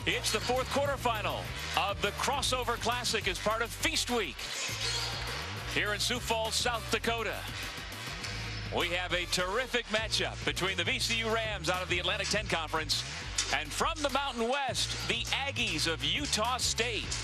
It's the fourth quarterfinal of the Crossover Classic as part of Feast Week here in Sioux Falls, South Dakota. We have a terrific matchup between the VCU Rams out of the Atlantic 10 Conference and from the Mountain West, the Aggies of Utah State.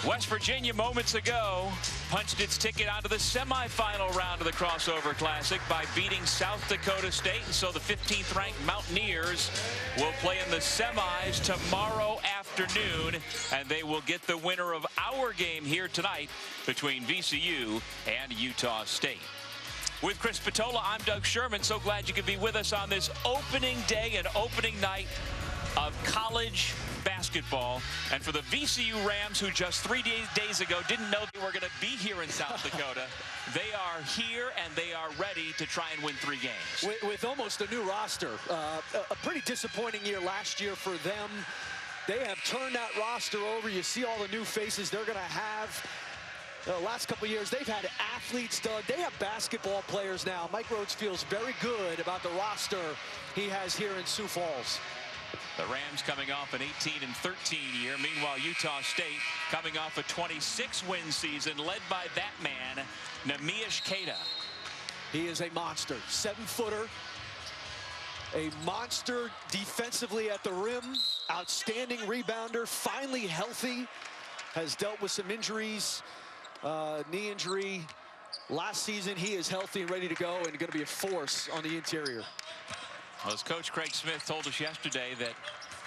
West Virginia moments ago punched its ticket onto the semifinal round of the Crossover Classic by beating South Dakota State, and so the 15th ranked Mountaineers will play in the semis tomorrow afternoon, and they will get the winner of our game here tonight between VCU and Utah State. With Chris Patola, I'm Doug Sherman. So glad you could be with us on this opening day and opening night of college basketball. And for the VCU Rams, who just 3 days ago didn't know they were going to be here in South Dakota, they are here and they are ready to try and win 3 games. With almost a new roster. A pretty disappointing year last year for them. They have turned that roster over. You see all the new faces they're going to have. The last couple of years, they've had athletes, Doug. They have basketball players now. Mike Rhodes feels very good about the roster he has here in Sioux Falls. The Rams coming off an 18-13 year. Meanwhile, Utah State coming off a 26-win season led by that man, Neemias Queta. He is a monster. 7-footer. A monster defensively at the rim. Outstanding rebounder. Finally healthy. Has dealt with some injuries. Knee injury last season. He is healthy and ready to go and going to be a force on the interior. Well, as Coach Craig Smith told us yesterday that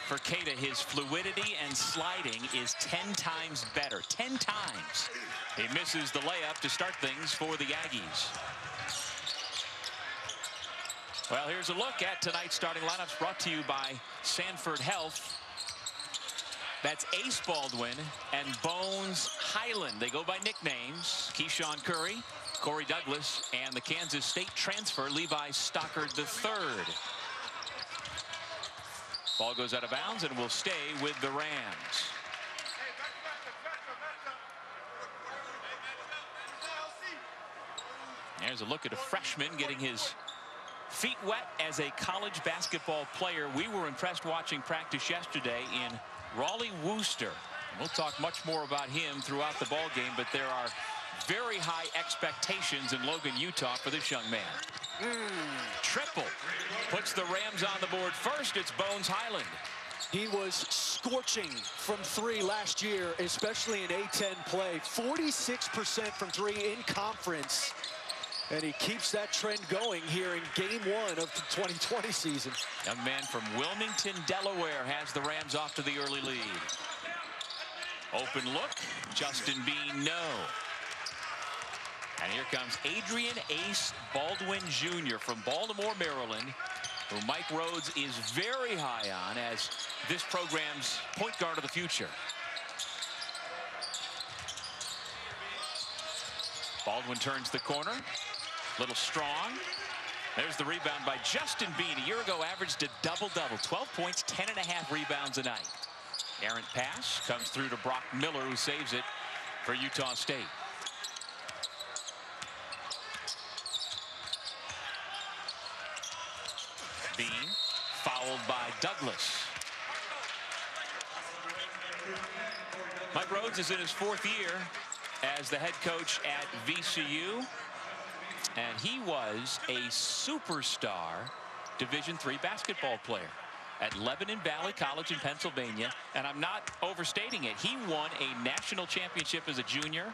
for Queta, his fluidity and sliding is 10 times better. 10 times. He misses the layup to start things for the Aggies. Well, here's a look at tonight's starting lineups brought to you by Sanford Health. That's Ace Baldwin and Bones Highland. They go by nicknames. Keyshawn Curry, Corey Douglas, and the Kansas State transfer, Levi Stockard III. Ball goes out of bounds and will stay with the Rams. There's a look at a freshman getting his feet wet as a college basketball player. We were impressed watching practice yesterday in Raleigh Wooster. We'll talk much more about him throughout the ball game, but there are very high expectations in Logan, Utah for this young man. Triple puts the Rams on the board first. It's Bones Highland. He was scorching from 3 last year, especially in A-10 play. 46% from 3 in conference. And he keeps that trend going here in game 1 of the 2020 season. Young man from Wilmington, Delaware has the Rams off to the early lead. Open look, Justin Bean, no. And here comes Adrian Ace Baldwin Jr. from Baltimore, Maryland, who Mike Rhodes is very high on as this program's point guard of the future. Baldwin turns the corner. Little strong. There's the rebound by Justin Bean. A year ago averaged a double-double. 12 points, 10.5 rebounds a night. Errant pass comes through to Brock Miller, who saves it for Utah State. Bean fouled by Douglas. Mike Rhodes is in his 4th year as the head coach at VCU. And he was a superstar Division III basketball player at Lebanon Valley College in Pennsylvania. And I'm not overstating it. He won a national championship as a junior,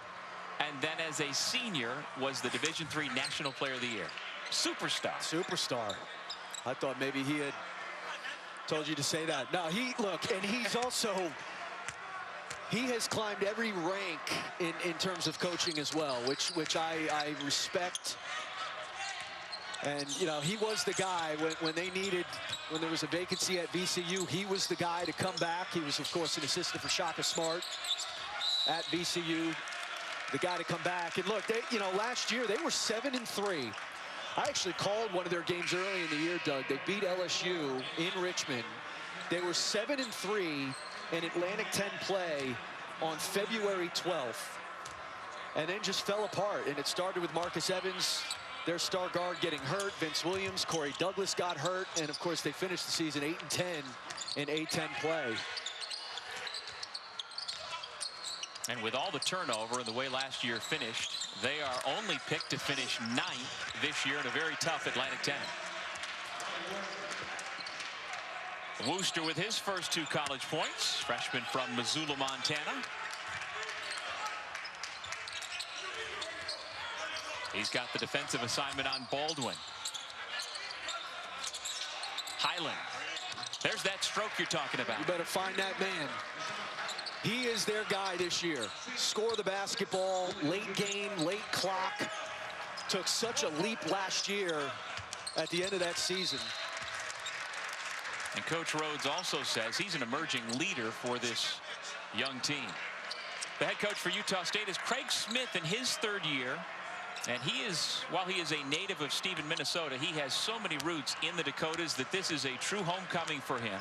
and then as a senior was the Division III National Player of the Year. Superstar. Superstar. I thought maybe he had told you to say that. No, look, and he's also, he has climbed every rank in terms of coaching as well, which I respect. And, you know, he was the guy when there was a vacancy at VCU, he was the guy to come back. He was, of course, an assistant for Shaka Smart at VCU, the guy to come back. And look, last year they were 7-3. I actually called one of their games early in the year, Doug. They beat LSU in Richmond. They were 7-3 in Atlantic 10 play on February 12th. And then just fell apart. And it started with Marcus Evans their star guard getting hurt. Vince Williams, Corey Douglas got hurt, and of course they finished the season 8-10 in A-10 play. And with all the turnover and the way last year finished, they are only picked to finish 9th this year in a very tough Atlantic 10. Wooster with his first 2 college points, freshman from Missoula, Montana. He's got the defensive assignment on Baldwin. Highland. There's that stroke you're talking about. You better find that man. He is their guy this year. Score the basketball, late game, late clock. Took such a leap last year at the end of that season. And Coach Rhodes also says he's an emerging leader for this young team. The head coach for Utah State is Craig Smith in his 3rd year. And he is, while he is a native of Stephen, Minnesota, he has so many roots in the Dakotas that this is a true homecoming for him.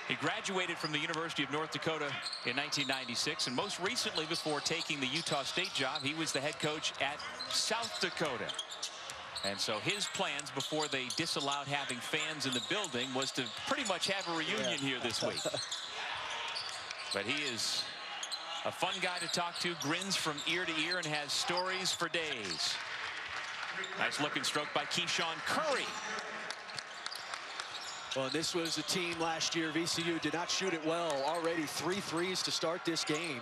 He graduated from the University of North Dakota in 1996, and most recently, before taking the Utah State job, he was the head coach at South Dakota. And so his plans before they disallowed having fans in the building was to pretty much have a reunion here this week. But he is a fun guy to talk to, grins from ear to ear, and has stories for days. Nice looking stroke by Keyshawn Curry. Well, this was a team last year. VCU did not shoot it well. Already 3 threes to start this game.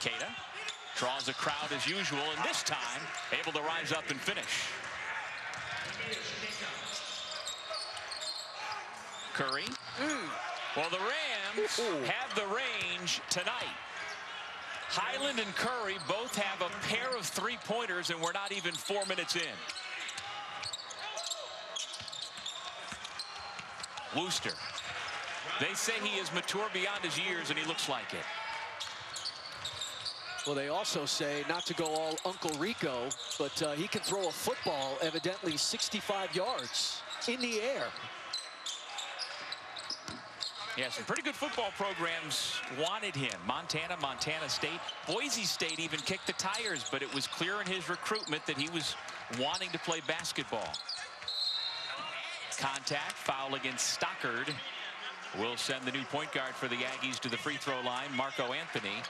Keita draws a crowd as usual, and this time able to rise up and finish. Curry. Well, the Rams have the range tonight. Highland and Curry both have a pair of 3-pointers, and we're not even 4 minutes in. Wooster. They say he is mature beyond his years, and he looks like it. Well, they also say not to go all Uncle Rico, but he can throw a football evidently 65 yards in the air. Yeah, some pretty good football programs wanted him. Montana, Montana State, Boise State even kicked the tires, but it was clear in his recruitment that he was wanting to play basketball. Contact, foul against Stockard will send the new point guard for the Aggies to the free throw line, Marco Anthony.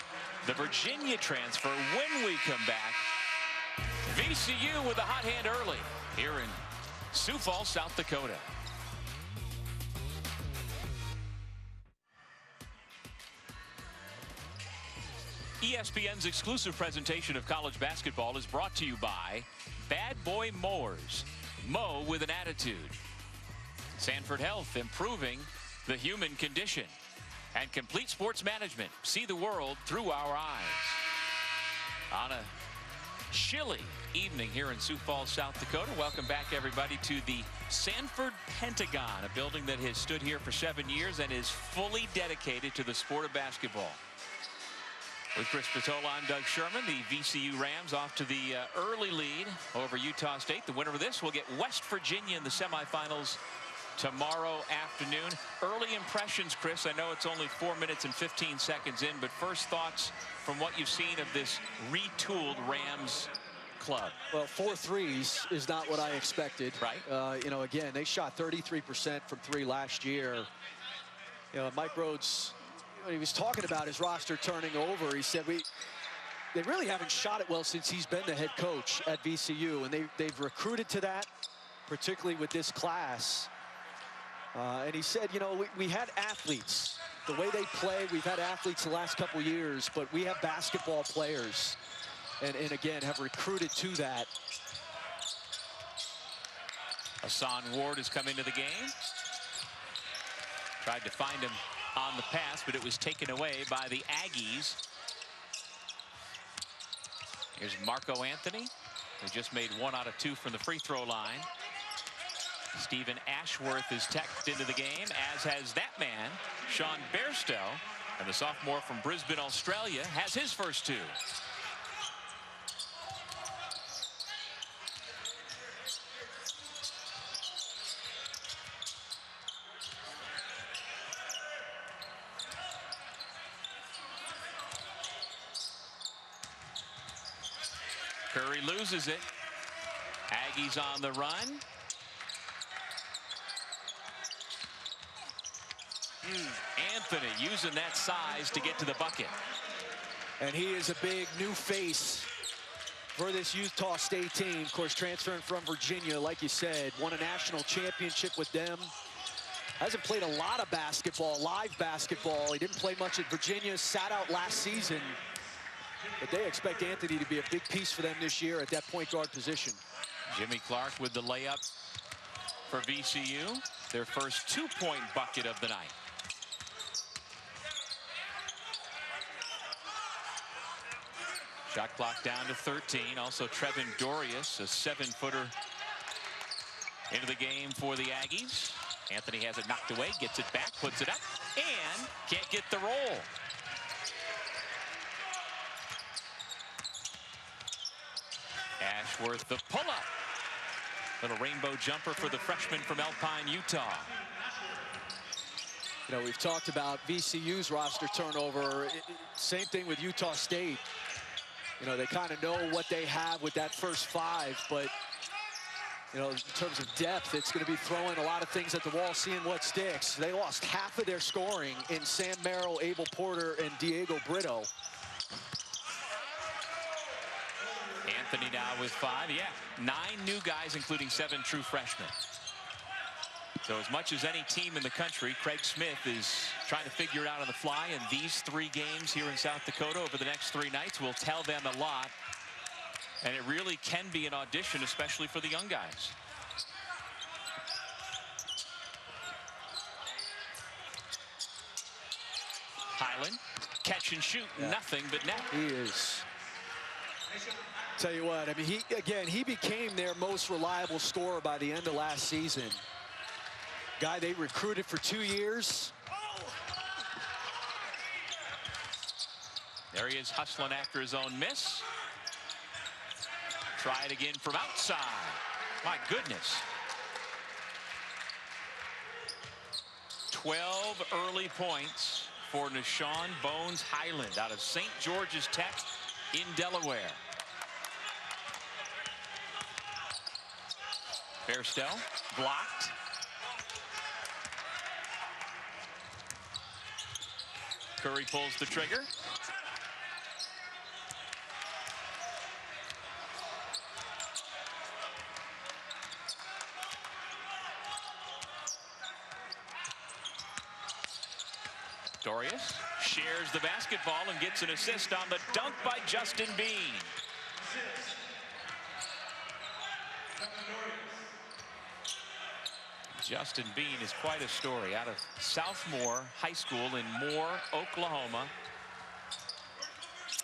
The Virginia transfer when we come back. VCU with a hot hand early here in Sioux Falls, South Dakota. ESPN's exclusive presentation of college basketball is brought to you by Bad Boy Mowers. Mow with an attitude. Sanford Health, improving the human condition. And Complete Sports Management. See the world through our eyes. On a chilly evening here in Sioux Falls, South Dakota. Welcome back, everybody, to the Sanford Pentagon, a building that has stood here for 7 years and is fully dedicated to the sport of basketball. With Chris Patola, I'm Doug Sherman. The VCU Rams off to the early lead over Utah State. The winner of this will get West Virginia in the semifinals tomorrow afternoon. Early impressions, Chris. I know it's only 4 minutes and 15 seconds in, but first thoughts from what you've seen of this retooled Rams club. Well, 4 threes is not what I expected. Right. You know, again, they shot 33% from 3 last year. You know, Mike Rhodes, when he was talking about his roster turning over, he said they really haven't shot it well since he's been the head coach at VCU, and they've recruited to that, particularly with this class. And he said, you know, we had athletes. The way they play, we've had athletes the last couple years, but we have basketball players. And again, have recruited to that. Hassan Ward has come into the game. Tried to find him on the pass, but it was taken away by the Aggies. Here's Marco Anthony, who just made 1 out of 2 from the free throw line. Stephen Ashworth is teched into the game, as has that man, Sean Bairstow. And the sophomore from Brisbane, Australia, has his first 2. he loses it. Aggies on the run. Anthony using that size to get to the bucket. And he is a big new face for this Utah State team. Of course, transferring from Virginia, like you said, won a national championship with them. Hasn't played a lot of basketball, live basketball. He didn't play much at Virginia, sat out last season. But they expect Anthony to be a big piece for them this year at that point guard position. Jimmy Clark with the layup for VCU. Their first two-point bucket of the night. Shot clock down to 13. Also Trevin Dorius, a 7-footer into the game for the Aggies. Anthony has it knocked away, gets it back, puts it up, and can't get the roll. Ashworth the pull-up. Little rainbow jumper for the freshman from Alpine, Utah. You know, we've talked about VCU's roster turnover. Same thing with Utah State. You know, they kind of know what they have with that first five, but, you know, in terms of depth, it's going to be throwing a lot of things at the wall, seeing what sticks. They lost half of their scoring in Sam Merrill, Abel Porter, and Diego Brito. Anthony now with 5. Yeah, 9 new guys, including 7 true freshmen. So as much as any team in the country, Craig Smith is trying to figure it out on the fly, and these 3 games here in South Dakota over the next 3 nights will tell them a lot. And it really can be an audition, especially for the young guys. Highland, catch and shoot, nothing but net. He is. Tell you what, I mean, he became their most reliable scorer by the end of last season. Guy they recruited for 2 years. There he is, hustling after his own miss. Try it again from outside. My goodness. 12 early points for Nashawn Bones Highland out of St. George's Tech in Delaware. Bairstow blocked. Curry pulls the trigger. Dorius shares the basketball and gets an assist on the dunk by Justin Bean. Justin Bean is quite a story, out of Southmore High School in Moore, Oklahoma.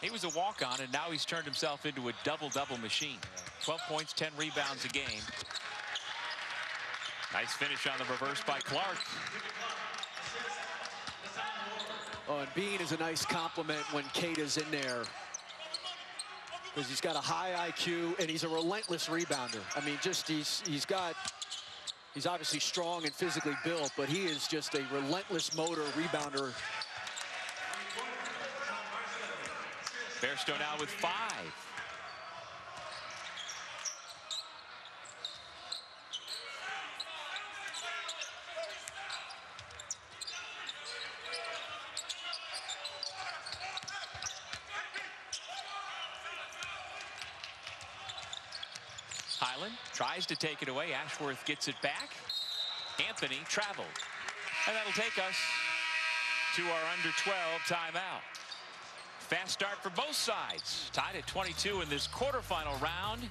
He was a walk-on, and now he's turned himself into a double-double machine. 12 points, 10 rebounds a game. Nice finish on the reverse by Clark. Oh, and Bean is a nice compliment when Keita's in there, because he's got a high IQ and he's a relentless rebounder. I mean, just he's obviously strong and physically built, but he is just a relentless motor rebounder. Bairstow now with 5. Highland tries to take it away. Ashworth gets it back. Anthony traveled. And that'll take us to our under 12 timeout. Fast start for both sides. Tied at 22 in this quarterfinal round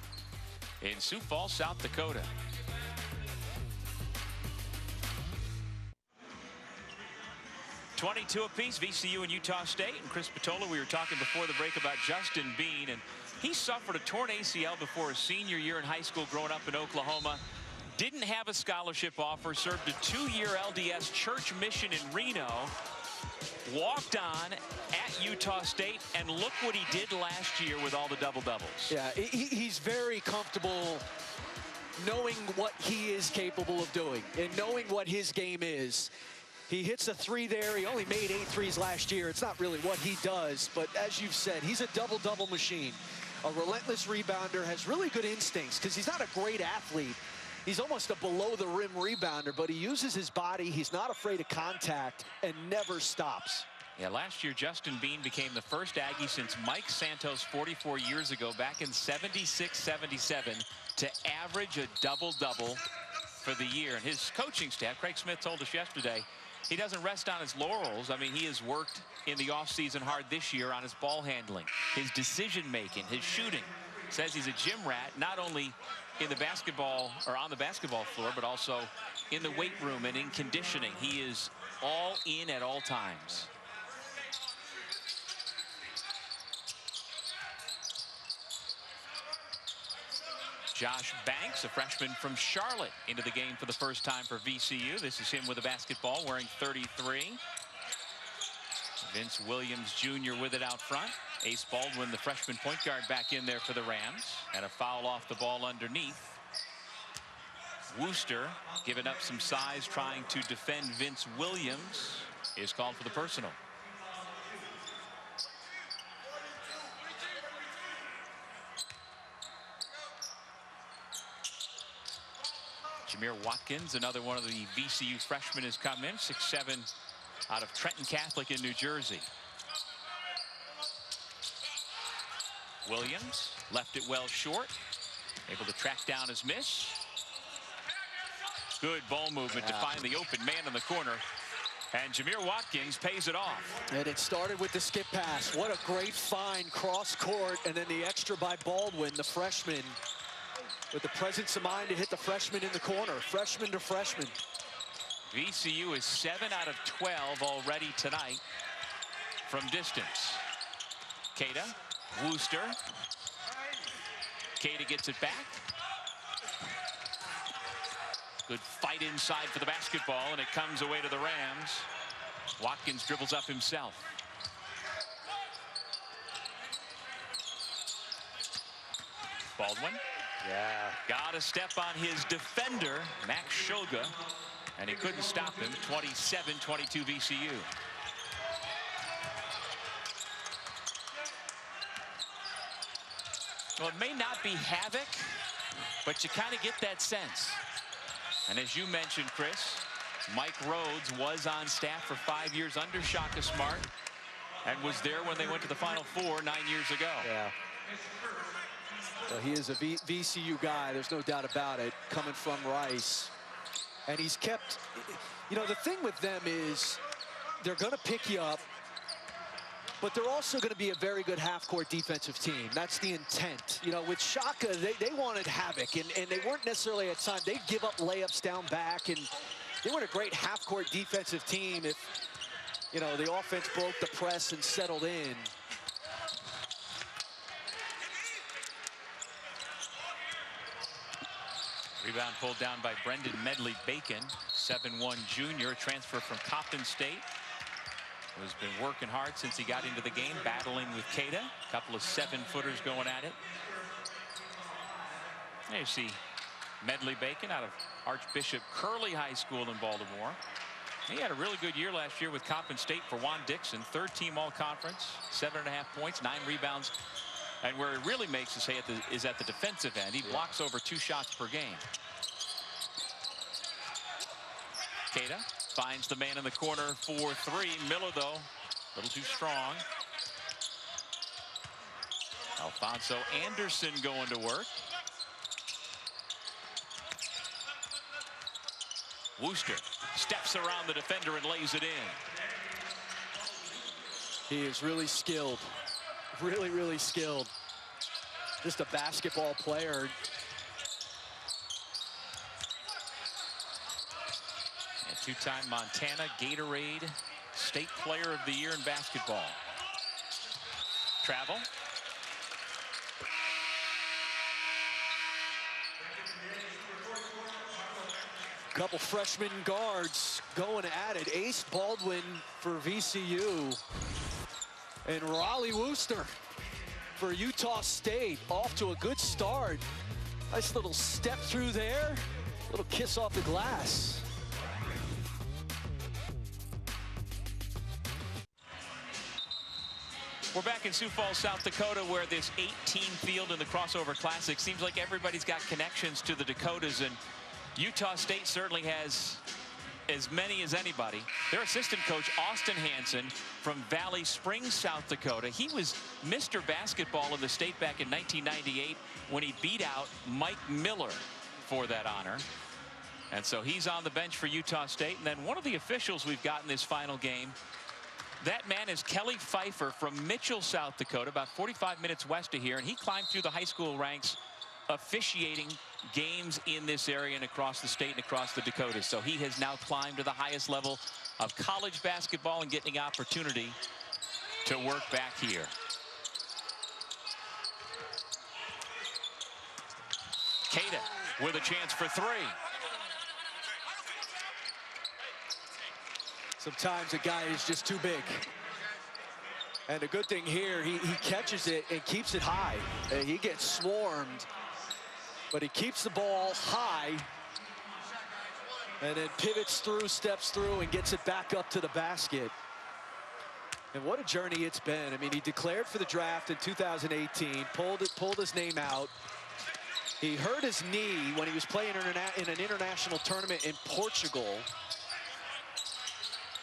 in Sioux Falls, South Dakota. .22 apiece, VCU and Utah State. And Chris Patola, we were talking before the break about Justin Bean, and he suffered a torn ACL before his senior year in high school growing up in Oklahoma. Didn't have a scholarship offer, served a 2-year LDS church mission in Reno, walked on at Utah State, and look what he did last year with all the double-doubles. Yeah, he's very comfortable knowing what he is capable of doing and knowing what his game is. He hits a 3 there. He only made 8 threes last year. It's not really what he does, but as you've said, he's a double-double machine. A relentless rebounder, has really good instincts because he's not a great athlete. He's almost a below-the-rim rebounder, but he uses his body. He's not afraid of contact and never stops. Yeah, last year, Justin Bean became the first Aggie since Mike Santos 44 years ago, back in 76-77, to average a double-double for the year. And his coaching staff, Craig Smith told us yesterday, he doesn't rest on his laurels. I mean, he has worked in the offseason hard this year on his ball handling, his decision-making, his shooting. Says he's a gym rat, not only in the basketball or on the basketball floor, but also in the weight room and in conditioning. He is all in at all times. Josh Banks, a freshman from Charlotte, into the game for the first time for VCU. This is him with a basketball, wearing 33. Vince Williams Jr. with it out front. Ace Baldwin, the freshman point guard, back in there for the Rams. And a foul off the ball underneath. Wooster, giving up some size, trying to defend Vince Williams, is called for the personal. Jameer Watkins, another one of the VCU freshmen, has come in, 6'7", out of Trenton Catholic in New Jersey. Williams left it well short, able to track down his miss. Good ball movement to find the open man in the corner, and Jameer Watkins pays it off. And it started with the skip pass. What a great find cross court, and then the extra by Baldwin, the freshman, with the presence of mind to hit the freshman in the corner, freshman to freshman. VCU is 7 out of 12 already tonight from distance. Keita, Wooster. Keita gets it back. Good fight inside for the basketball, and it comes away to the Rams. Watkins dribbles up himself. Baldwin. Yeah. Got a step on his defender, Max Shoga, and he couldn't stop him. 27-22 VCU. Well, it may not be havoc, but you kind of get that sense. And as you mentioned, Chris, Mike Rhodes was on staff for 5 years under Shaka Smart and was there when they went to the Final Four 9 years ago. Yeah. Well, he is a VCU guy, there's no doubt about it, coming from Rice. And he's kept, you know, the thing with them is they're going to pick you up, but they're also going to be a very good half-court defensive team. That's the intent. You know, with Shaka, they wanted havoc, and they weren't necessarily at times. They'd give up layups down back, and they weren't a great half-court defensive team if, you know, the offense broke the press and settled in. Rebound pulled down by Brendan Medley-Bacon, 7'1" junior, transfer from Compton State. Who's been working hard since he got into the game, battling with Keita. A couple of 7-footers going at it. There you see Medley-Bacon out of Archbishop Curley High School in Baltimore. He had a really good year last year with Compton State for Juan Dixon. 3rd-team all-conference, 7.5 points, 9 rebounds. And where he really makes his hay is at the defensive end. He blocks over 2 shots per game. Keita finds the man in the corner for 3. Miller, though, a little too strong. Alfonso Anderson going to work. Wooster steps around the defender and lays it in. He is really skilled. Really, really skilled. Just a basketball player. And 2-time Montana Gatorade State Player of the Year in basketball. Travel. Couple freshman guards going at it. Ace Baldwin for VCU. And Raleigh Wooster for Utah State, off to a good start. Nice little step through there, little kiss off the glass. We're back in Sioux Falls, South Dakota, where this 8-team field in the Crossover Classic seems like everybody's got connections to the Dakotas, and Utah State certainly has as many as anybody. Their assistant coach, Austin Hansen, from Valley Springs, South Dakota. He was Mr. Basketball in the state back in 1998 when he beat out Mike Miller for that honor. And so he's on the bench for Utah State. And then one of the officials we've got in this final game, that man is Kelly Pfeiffer from Mitchell, South Dakota, about 45 minutes west of here. And he climbed through the high school ranks officiating games in this area and across the state and across the Dakotas. So he has now climbed to the highest level of college basketball and getting an opportunity to work back here. Cada with a chance for three. Sometimes a guy is just too big. And the good thing here, he catches it and keeps it high. He gets swarmed, but he keeps the ball high and then pivots through, steps through, and gets it back up to the basket. And what a journey it's been. I mean, he declared for the draft in 2018, pulled his name out. He hurt his knee when he was playing in an international tournament in Portugal.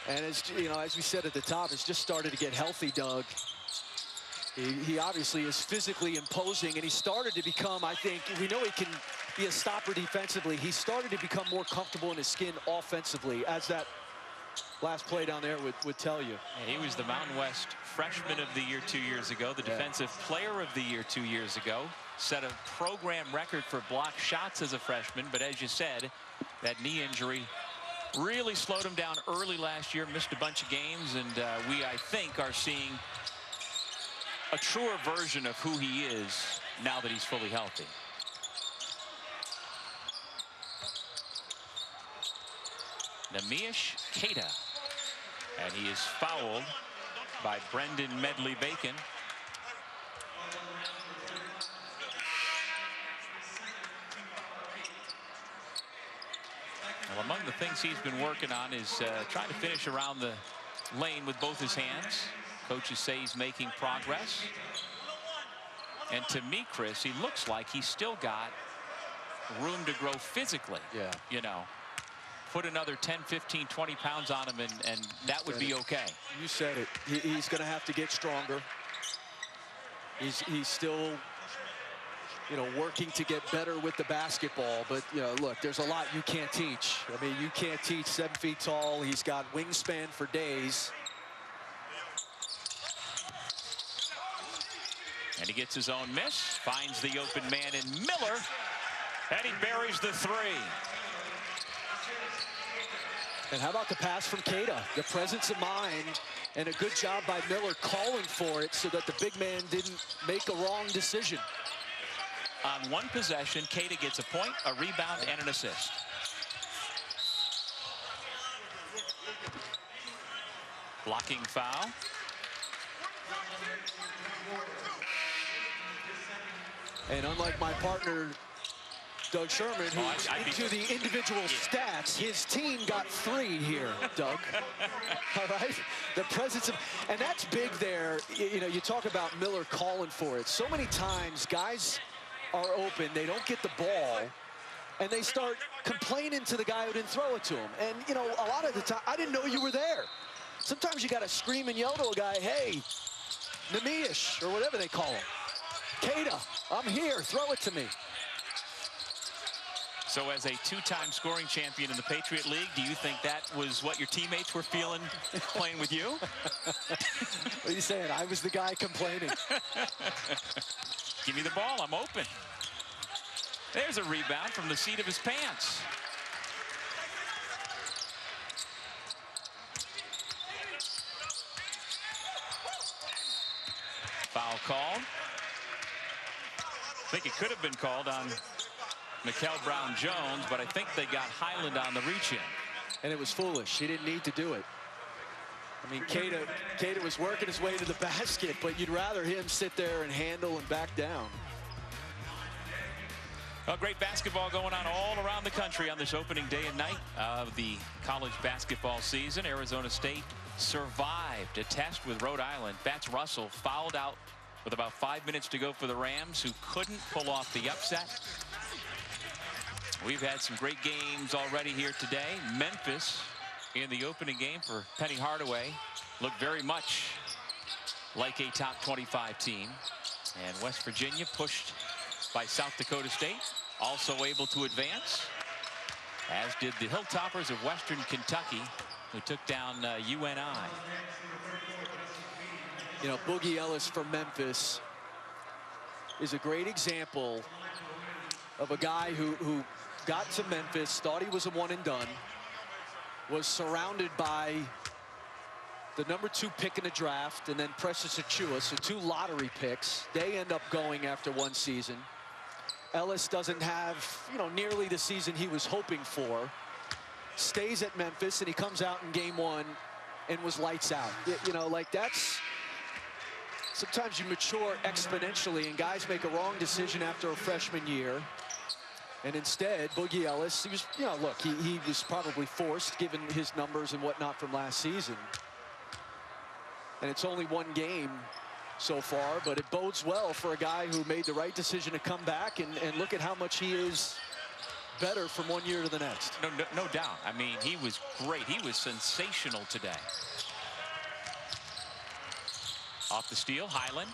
And as you know, as we said at the top, it's just started to get healthy, Doug. He obviously is physically imposing, and he started to become, I think, we know he can be a stopper defensively. He started to become more comfortable in his skin offensively, as that last play down there would tell you. And he was the Mountain West Freshman of the Year 2 years ago, the Defensive Player of the Year 2 years ago, set a program record for block shots as a freshman, but as you said, that knee injury really slowed him down early last year, missed a bunch of games, and we, I think, are seeing a truer version of who he is now that he's fully healthy. Neemias Queta, and he is fouled by Brendan Medley-Bacon. Well, among the things he's been working on is trying to finish around the lane with both his hands. Coaches say he's making progress. And to me, Chris, he looks like he's still got room to grow physically. Yeah. You know, put another 10, 15, 20 pounds on him, and that would be okay. You said it. He's going to have to get stronger. He's still, you know, working to get better with the basketball. But, you know, look, there's a lot you can't teach. I mean, you can't teach 7 feet tall. He's got wingspan for days. And he gets his own miss, finds the open man in Miller, and he buries the three. And how about the pass from Cada? The presence of mind and a good job by Miller calling for it so that the big man didn't make a wrong decision. On one possession, Cada gets a point, a rebound, and an assist. Blocking foul. And unlike my partner, Doug Sherman, who's into the individual stats, his team got 3 here, Doug. All right? The presence of, and that's big there. You know, you talk about Miller calling for it. So many times, guys are open, they don't get the ball, and they start complaining to the guy who didn't throw it to him. And, you know, a lot of the time, I didn't know you were there. Sometimes you got to scream and yell to a guy, hey, Neemias, or whatever they call him. Cada, I'm here, throw it to me. So as a 2-time scoring champion in the Patriot League, do you think that was what your teammates were feeling playing with you? What are you saying? I was the guy complaining. Give me the ball, I'm open. There's a rebound from the seat of his pants. Foul called. I think it could have been called on Mikel Brown-Jones, but I think they got Highland on the reach-in. And it was foolish. He didn't need to do it. I mean, Cada was working his way to the basket, but you'd rather him sit there and handle and back down. Well, great basketball going on all around the country on this opening day and night of the college basketball season. Arizona State survived a test with Rhode Island. Fats Russell fouled out with about 5 minutes to go for the Rams, who couldn't pull off the upset. We've had some great games already here today. Memphis in the opening game for Penny Hardaway looked very much like a top 25 team. And West Virginia pushed by South Dakota State, also able to advance, as did the Hilltoppers of Western Kentucky, who took down UNI. You know, Boogie Ellis for Memphis is a great example of a guy who got to Memphis, thought he was a one and done, was surrounded by the #2 pick in the draft, and then Precious Achiuwa, so 2 lottery picks. They end up going after 1 season. Ellis doesn't have, you know, nearly the season he was hoping for. Stays at Memphis, and he comes out in game 1 and was lights out. You know, like, that's, sometimes you mature exponentially, and guys make a wrong decision after a freshman year. And instead, Boogie Ellis, he was, you know, look, he was probably forced, given his numbers and whatnot from last season. And it's only 1 game so far, but it bodes well for a guy who made the right decision to come back, and look at how much he is better from 1 year to the next. No doubt. I mean, he was great. He was sensational today. Off the steal, Highland.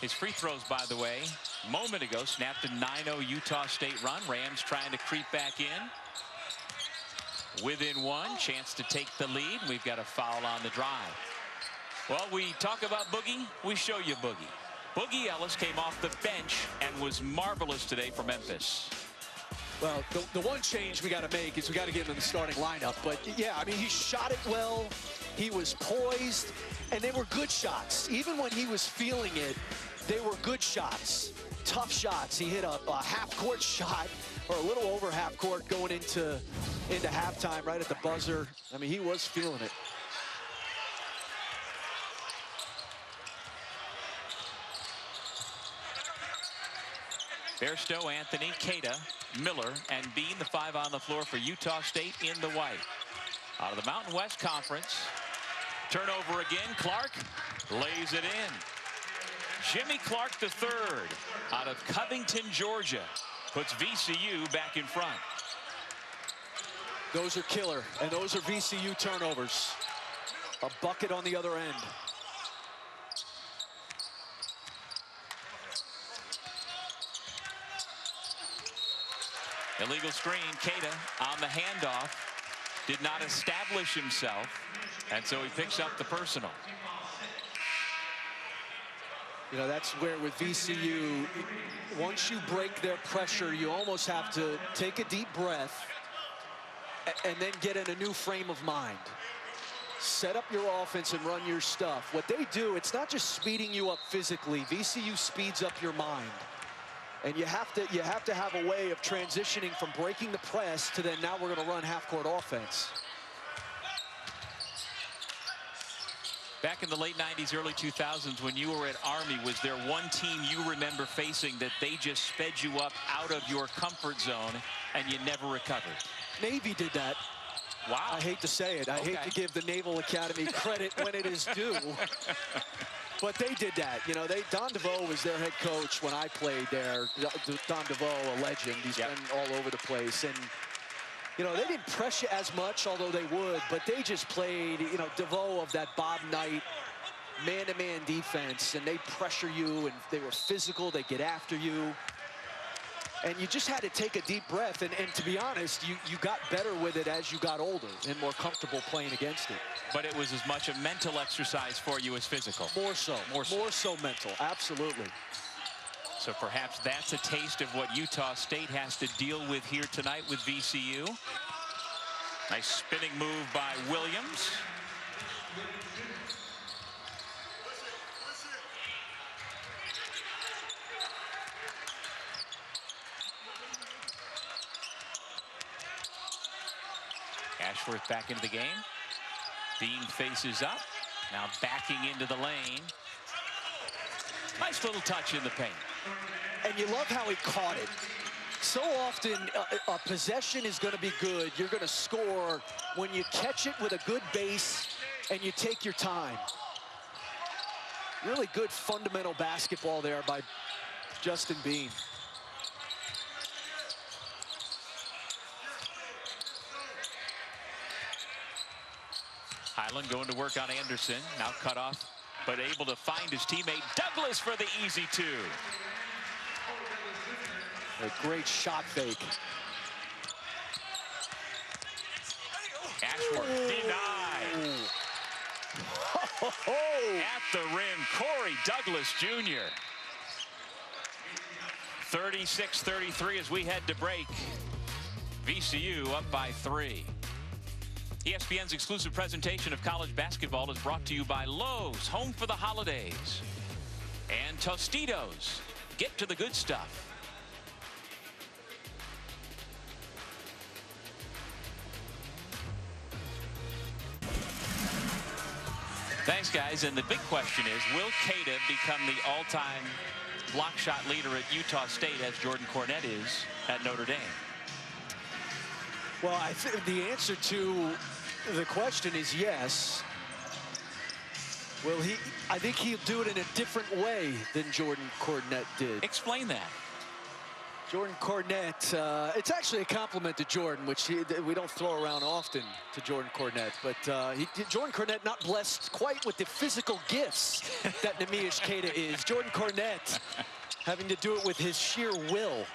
His free throws, by the way, a moment ago, snapped a 9-0 Utah State run. Rams trying to creep back in. Within 1, chance to take the lead. We've got a foul on the drive. Well, we talk about Boogie, we show you Boogie. Boogie Ellis came off the bench and was marvelous today for Memphis. Well, the one change we got to make is we got to get him in the starting lineup. But yeah, I mean, he shot it well. He was poised, and they were good shots. Even when he was feeling it, they were good shots, tough shots. He hit a half-court shot, or a little over half-court going into halftime right at the buzzer. I mean, he was feeling it. Bairstow, Anthony, Keita, Miller, and Bean, the 5 on the floor for Utah State in the white. Out of the Mountain West Conference. Turnover again. Clark lays it in. Jimmy Clark III out of Covington, Georgia, puts VCU back in front. Those are killer, and those are VCU turnovers. A bucket on the other end. Illegal screen, Keita on the handoff, did not establish himself, and so he picks up the personal. You know, that's where with VCU, once you break their pressure, you almost have to take a deep breath and then get in a new frame of mind. Set up your offense and run your stuff. What they do, it's not just speeding you up physically. VCU speeds up your mind. And you have to have a way of transitioning from breaking the press to then now we're going to run half-court offense. Back in the late 90s, early 2000s, when you were at Army, was there one team you remember facing that they just sped you up out of your comfort zone and you never recovered? Navy did that. Wow. I hate to say it. I hate to give the Naval Academy credit when it is due. But they did that. You know, Don DeVoe was their head coach when I played there. Don DeVoe, a legend. He's been all over the place. And, you know, they didn't press you as much, although they would, but they just played, you know, DeVoe of that Bob Knight man-to-man defense, and they pressure you, and they were physical. They get after you. And you just had to take a deep breath. And to be honest, you got better with it as you got older and more comfortable playing against it. But it was as much a mental exercise for you as physical. More so mental, absolutely. So perhaps that's a taste of what Utah State has to deal with here tonight with VCU. Nice spinning move by Williams. Ashworth back into the game. Bean faces up. Now backing into the lane. Nice little touch in the paint. And you love how he caught it. So often a possession is going to be good. You're going to score when you catch it with a good base and you take your time. Really good fundamental basketball there by Justin Bean. Highland going to work on Anderson. Now cut off, but able to find his teammate Douglas for the easy two. A great shot fake. Ashworth denied. At the rim, Corey Douglas Jr. 36-33 as we head to break. VCU up by 3. ESPN's exclusive presentation of college basketball is brought to you by Lowe's, home for the holidays, and Tostitos. Get to the good stuff. Thanks, guys. And the big question is, will Queta become the all-time block shot leader at Utah State as Jordan Cornette is at Notre Dame? Well, I think the answer to the question is yes. Will he? I think he'll do it in a different way than Jordan Cornette did. Explain that. Jordan Cornette, it's actually a compliment to Jordan, which we don't throw around often to Jordan Cornette. But Jordan Cornette not blessed quite with the physical gifts that Neemias Queta is. Jordan Cornette having to do it with his sheer will.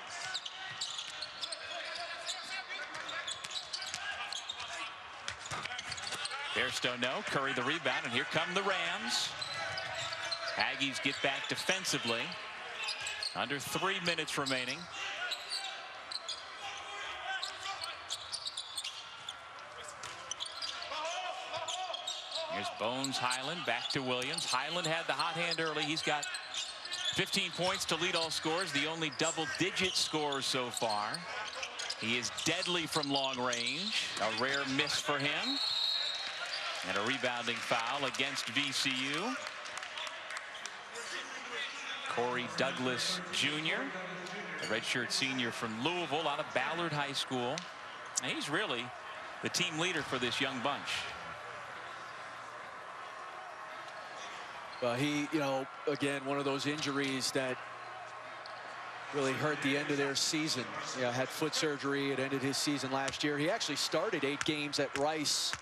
Bairstow, no. Curry the rebound, and here come the Rams. Aggies get back defensively. Under 3 minutes remaining. Here's Bones Highland back to Williams. Highland had the hot hand early. He's got 15 points to lead all scorers, the only double-digit scorer so far. He is deadly from long range. A rare miss for him. And a rebounding foul against VCU. Corey Douglas Jr., a redshirt senior from Louisville out of Ballard High School. And he's really the team leader for this young bunch. Well, he, you know, again, one of those injuries that really hurt the end of their season. Yeah, had foot surgery. It ended his season last year. He actually started 8 games at Rice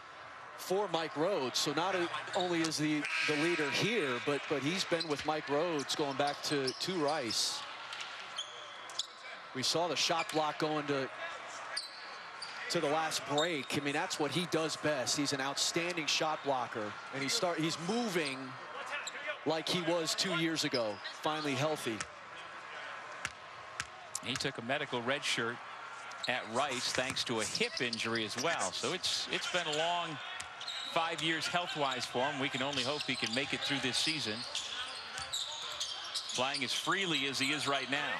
for Mike Rhodes. So not only is the leader here, but he's been with Mike Rhodes going back to Rice. We saw the shot block going to the last break. I mean, that's what he does best. He's an outstanding shot blocker, and he's moving like he was 2 years ago, finally healthy. He took a medical red shirt at Rice thanks to a hip injury as well. So it's been a long 5 years health-wise for him. We can only hope he can make it through this season, playing as freely as he is right now.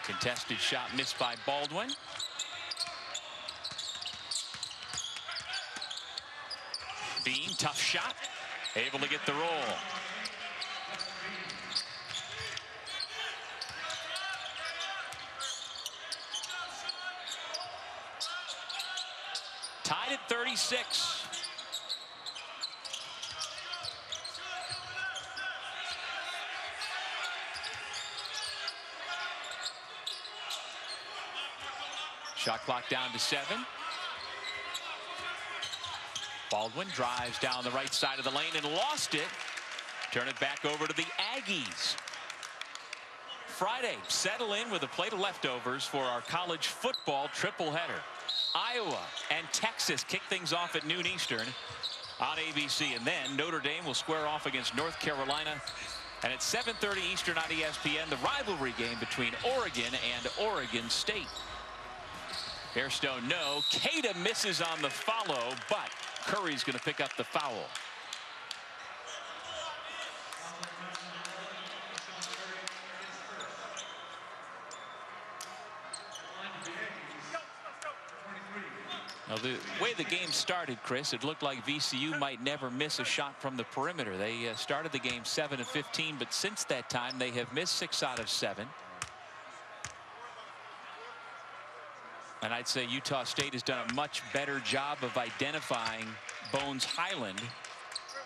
Contested shot missed by Baldwin. Bean, tough shot, able to get the roll. Tied at 36. Shot clock down to 7. Baldwin drives down the right side of the lane and lost it. Turn it back over to the Aggies. Friday, settle in with a plate of leftovers for our college football triple header. Iowa and Texas kick things off at noon Eastern on ABC, and then Notre Dame will square off against North Carolina. And at 7:30 Eastern on ESPN, the rivalry game between Oregon and Oregon State. Bairstow, no. Queta misses on the follow, but Curry's going to pick up the foul. Now, the way the game started, Chris, it looked like VCU might never miss a shot from the perimeter. They started the game 7 of 15, but since that time they have missed 6 out of 7. And I'd say Utah State has done a much better job of identifying Bones Highland.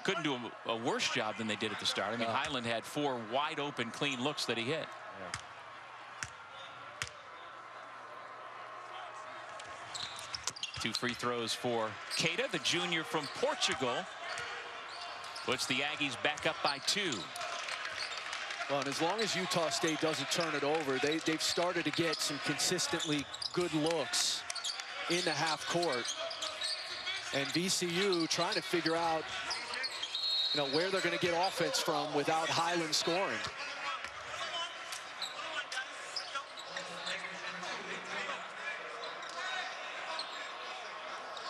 Couldn't do a worse job than they did at the start. I mean, Highland had 4 wide open clean looks that he hit. Yeah. 2 free throws for Keita, the junior from Portugal. Puts the Aggies back up by 2. Well, and as long as Utah State doesn't turn it over, they've started to get some consistently good looks in the half court. And VCU trying to figure out, where they're going to get offense from without Highland scoring.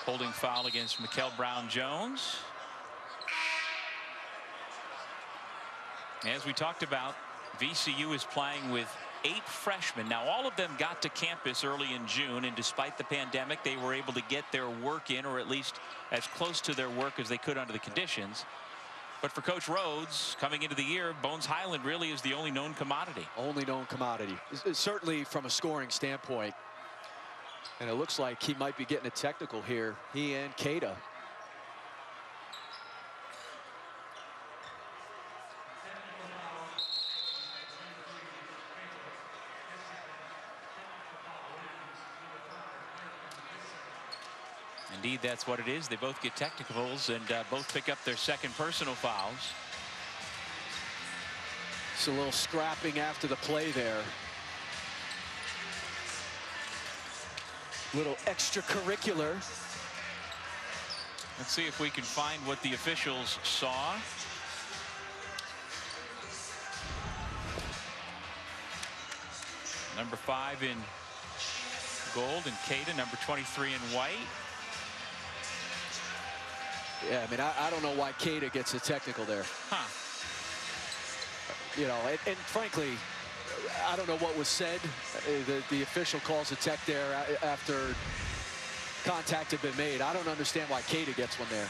Holding foul against Mikel Brown-Jones. As we talked about, VCU is playing with 8 freshmen. Now, all of them got to campus early in June, and despite the pandemic, they were able to get their work in, or at least as close to their work as they could under the conditions. But for Coach Rhodes, coming into the year, Bones Highland really is the only known commodity. Only known commodity, certainly from a scoring standpoint. And it looks like he might be getting a technical here, he and Keita. Indeed, that's what it is. They both get technicals and both pick up their second personal fouls. It's a little scrapping after the play there. Little extracurricular. Let's see if we can find what the officials saw. Number 5 in gold and Keita, number 23 in white. Yeah, I mean, I don't know why Keita gets a technical there. Huh. And frankly, I don't know what was said. The official calls a tech there after contact had been made. I don't understand why Keita gets one there.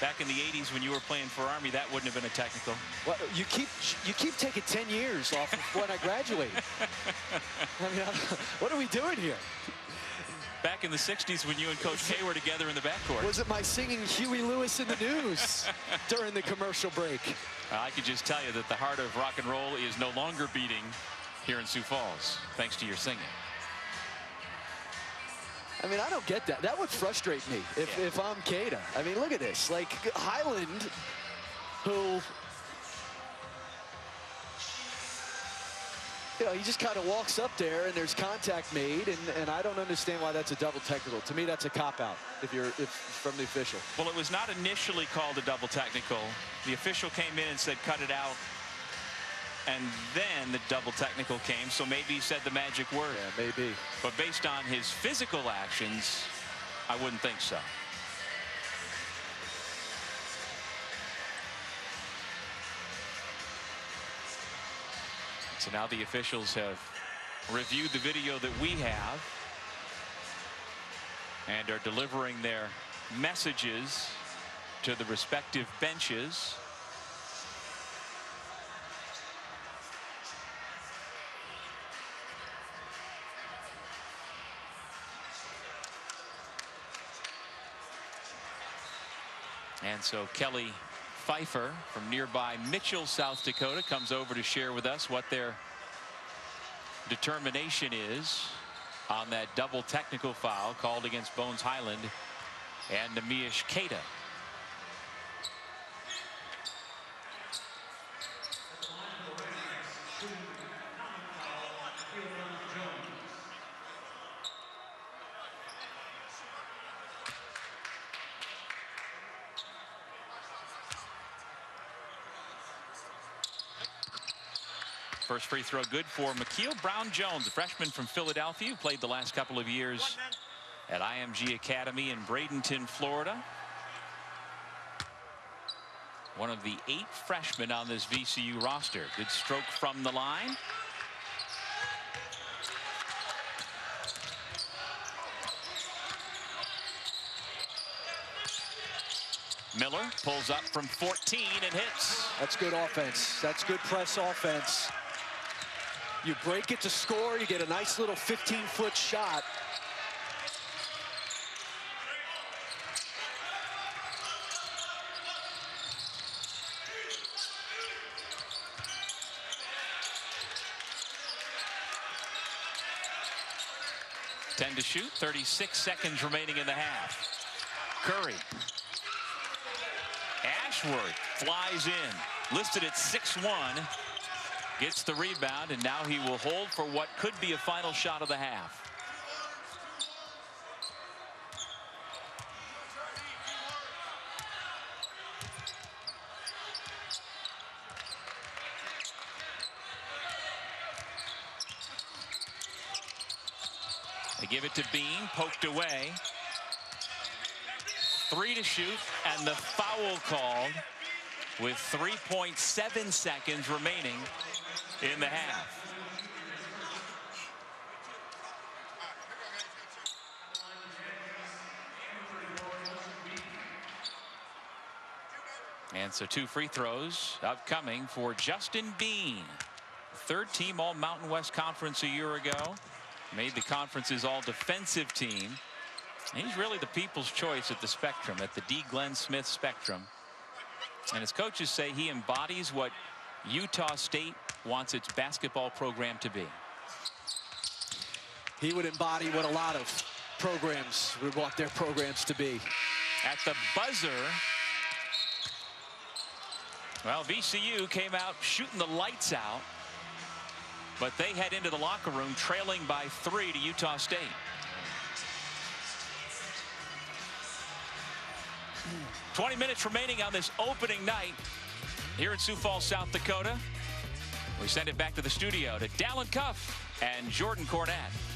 Back in the 80s when you were playing for Army, that wouldn't have been a technical. Well, you keep taking 10 years off of when I graduated. I mean, what are we doing here? Back in the 60s when you and Coach K were together in the backcourt. Was it my singing Huey Lewis in the news during the commercial break? I could just tell you that the heart of rock and roll is no longer beating here in Sioux Falls, thanks to your singing. I mean, I don't get that. That would frustrate me if I'm Keita. I mean, look at this. Like, Highland, who, he just kind of walks up there and there's contact made, and I don't understand why that's a double technical. To me, that's a cop-out if from the official. Well, it was not initially called a double technical. The official came in and said, cut it out. And then the double technical came, so maybe he said the magic word. Yeah, maybe. But based on his physical actions, I wouldn't think so. So now the officials have reviewed the video that we have and are delivering their messages to the respective benches. And so Kelly Pfeiffer from nearby Mitchell, South Dakota, comes over to share with us what their determination is on that double technical foul called against Bones Highland and Nemish Keita. First free throw good for Mikel Brown-Jones, a freshman from Philadelphia who played the last couple of years at IMG Academy in Bradenton, Florida. One of the 8 freshmen on this VCU roster. Good stroke from the line. Miller pulls up from 14 and hits. That's good offense. That's good press offense. You break it to score, you get a nice little 15-foot shot. Ten to shoot, 36 seconds remaining in the half. Curry. Ashworth flies in, listed at 6'1", gets the rebound, and now he will hold for what could be a final shot of the half. They give it to Bean, poked away. 3 to shoot, and the foul called with 3.7 seconds remaining in the half. And so 2 free throws upcoming for Justin Bean. 3rd team All Mountain West Conference a year ago. Made the conference's all defensive team. He's really the people's choice at the Spectrum, at the D. Glenn Smith Spectrum. And his coaches say he embodies what Utah State wants its basketball program to be. He would embody what a lot of programs would want their programs to be. At the buzzer, well, VCU came out shooting the lights out, but they head into the locker room trailing by 3 to Utah State. Hmm. 20 minutes remaining on this opening night here in Sioux Falls, South Dakota. We send it back to the studio to Dallin Cuff and Jordan Cornette.